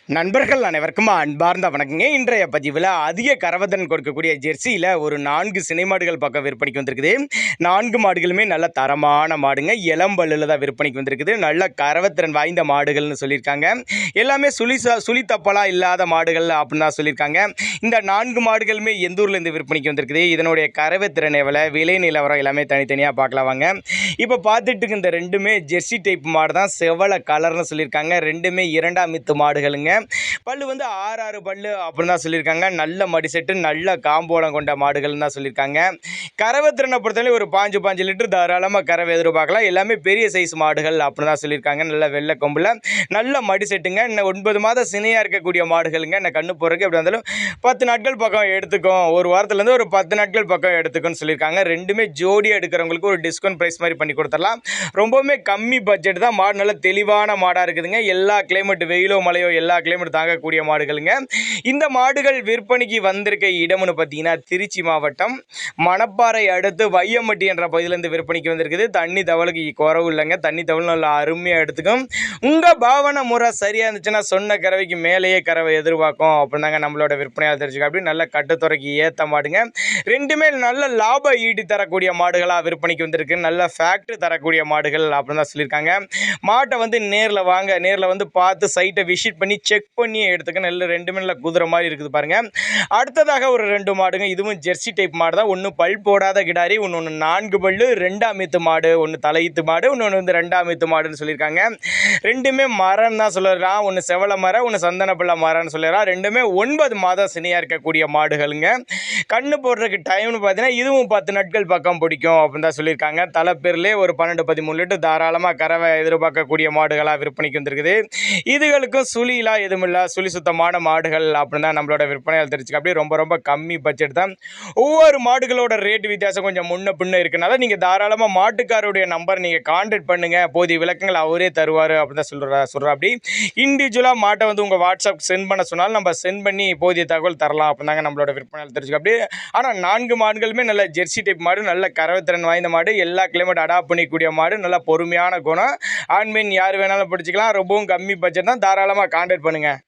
நண்பர்கள் அனைவருக்கும் அன்பார்ந்த வணக்கங்க. இன்றைய பதிவில் அதிக கறவத்திறன் கொடுக்கக்கூடிய ஜெர்சியில் ஒரு 4 சினை மாடுகள் பக்கம் விற்பனைக்கு வந்திருக்குது. 4 மாடுகளுமே நல்ல தரமான மாடுங்க. இளம்பல்லில் தான் விற்பனைக்கு வந்திருக்குது. நல்ல கறவத்திறன் வாய்ந்த மாடுகள்னு சொல்லியிருக்காங்க. எல்லாமே சுழி தப்பலாக இல்லாத மாடுகள் அப்படின்னு தான் சொல்லியிருக்காங்க. இந்த 4 மாடுகளுமே எந்த ஊர்லேருந்து விற்பனைக்கு வந்திருக்குது, இதனுடைய கறவத்திறன் எவ்வளோ, விலை நிலவரம் எல்லாமே தனித்தனியாக பார்க்கலாம் வாங்க. இப்போ பார்த்துட்டு இந்த ரெண்டுமே ஜெர்சி டைப் மாடு தான். செவலை கலர்னு சொல்லியிருக்காங்க. ரெண்டுமே 2ஆம் மித்து மாடுகளுங்க. பல்லு வந்து 6 பல்லு அப்படின்னு தான் சொல்லியிருக்காங்க. நல்ல மடி செட்டு, நல்ல காம்போலம் கொண்ட மாடுகள்னு தான் சொல்லியிருக்காங்க. கறவைத்திறனை பொறுத்தவரை ஒரு 5 லிட்டர் தாராளமாக கறவை எதிர்பார்க்கலாம். எல்லாமே பெரிய சைஸ் மாடுகள் அப்படின்னு தான் சொல்லியிருக்காங்க. நல்ல வெள்ளை கொம்பில் நல்ல மடி செட்டுங்க. இன்னும் 9 மாதம் சினையாக இருக்கக்கூடிய மாடுகளுங்க. இன்னும் கண்ணு போடுறதுக்கு எப்படி இருந்தாலும் 10 நாட்கள் பக்கம் எடுத்துக்கும். ஒரு வாரத்துலேருந்து ஒரு 10 நாட்கள் பக்கம் எடுத்துக்கும்னு சொல்லியிருக்காங்க. ரெண்டுமே ஜோடியாக எடுக்கிறவங்களுக்கு ஒரு டிஸ்கவுண்ட் ப்ரைஸ் மாதிரி பண்ணி கொடுத்துடலாம். ரொம்பவுமே கம்மி பட்ஜெட் தான். மாடு நல்ல தெளிவான மாடாக இருக்குதுங்க. எல்லா கிளைமேட், வெயிலோ மழையோ எல்லா கிளைமேட் தாங்கக்கூடிய மாடுகளுங்க. இந்த மாடுகள் விற்பனைக்கு வந்திருக்க இடம்னு பார்த்தீங்கன்னா திருச்சி மாவட்டம் மணப்பாறை அடுத்து வையம்பட்டி என்ற பகுதியிலேருந்து விற்பனைக்கு வந்திருக்குது. தண்ணி தவளுக்கு குறவு இல்லைங்க. தண்ணி தவள் நல்லா அருமையாக எடுத்துக்கும். உங்கள் பாவனை முறை சரியாக இருந்துச்சுன்னா சொன்ன கறவைக்கு மேலேயே கறவை எதிர்பார்க்கும் அப்படின்னு தாங்க நம்மளோட விற்பனையாக தெரிஞ்சுக்க. அப்படி நல்ல கட்டுத்துறைக்கு ஏற்ற மாடுங்க. ரெண்டுமே நல்ல லாப ஈட்டி தரக்கூடிய மாடுகளாக விற்பனைக்கு வந்திருக்கு. நல்ல ஃபேக்ட்ரி தரக்கூடிய மாடுகள் அப்படின்னு தான் சொல்லியிருக்காங்க. மாட்டை வந்து நேரில் வாங்க, நேரில் வந்து பார்த்து சைட்டை விசிட் பண்ணி செக் பண்ணி எடுத்துக்க. நல்ல ரெண்டுமே நல்ல குதிரை மாதிரி இருக்குது பாருங்க. அடுத்ததாக ஒரு 2 மாடுங்க. இதுவும் ஜெர்சி டைப் மாடு தான். ஒன்று பல் போடாத கிடாரி, ஒன்று 4 பல்லு, 2ஆம் ஈத்து மாடு, ஒன்று தலையீத்து மாடு, இன்னொன்று வந்து 2ஆம் ஈத்து மாடுன்னு சொல்லியிருக்காங்க. ரெண்டுமே மரம் தான் சொல்லலாம். ஒன்று செவலை மரம், ஒன்று சந்தனப்பிள்ளை மரம்னு சொல்லிடலாம். ரெண்டுமே 9 மாதம் சினையாக இருக்கக்கூடிய மாடுகளுங்க. கண்ணு போடுறதுக்கு டைம்னு பார்த்தீங்கன்னா இதுவும் 10 நாட்கள் பக்கம் பிடிக்கும் அப்படின்னு தான் சொல்லியிருக்காங்க. தலைப்பேர்லேயே ஒரு 12-13 லிட்டர் தாராளமாக கறவை எதிர்பார்க்கக்கூடிய மாடுகளாக விற்பனைக்கு வந்திருக்குது. இதுகளுக்கும் சுழிலாம் எதுவும் இல்லை. சுழி சுத்தமான மாடுகள் அப்படின்னு தான் நம்மளோட விற்பனையால் தெரிஞ்சுக்க. அப்படியே ரொம்ப ரொம்ப கம்மி பட்ஜெட் தான். ஒவ்வொரு மாடுகளோட ரேட் வித்தியாசம் கொஞ்சம் முன்ன பின்ன இருக்கனால நீங்கள் தாராளமாக மாட்டுக்காரருடைய நம்பர் நீங்கள் கான்டாக்ட் பண்ணுங்கள். போதிய விளக்கங்கள் அவரே தருவார் அப்படின்னு தான் சொல்கிறா. அப்படி இண்டிவிஜுவலாக மாட்டை வந்து உங்கள் வாட்ஸ்அப் சென்ட் பண்ண சொன்னாலும் நம்ம சென்ட் பண்ணி போதிய தகவல் தரலாம் அப்படின்னு தாங்க நம்மளோட விற்பனையால் தெரிஞ்சுக்க. அப்படியே ஆனால் 4 மாடுகளுமே நல்ல ஜெர்சி டைப் மாடு, நல்ல கறவைத்திறன் வாய்ந்த மாடு, எல்லா கிளைமேட் அடாப்ட் பண்ணிக்கூடிய மாடு, நல்ல பொறுமையான குணம். ஆண் பெண் யார் வேணாலும் பிடிச்சிக்கலாம். ரொம்பவும் கம்மி பட்ஜெட் தான். தாராளமாக கான்டாக்ட் பண்ணுங்கள்.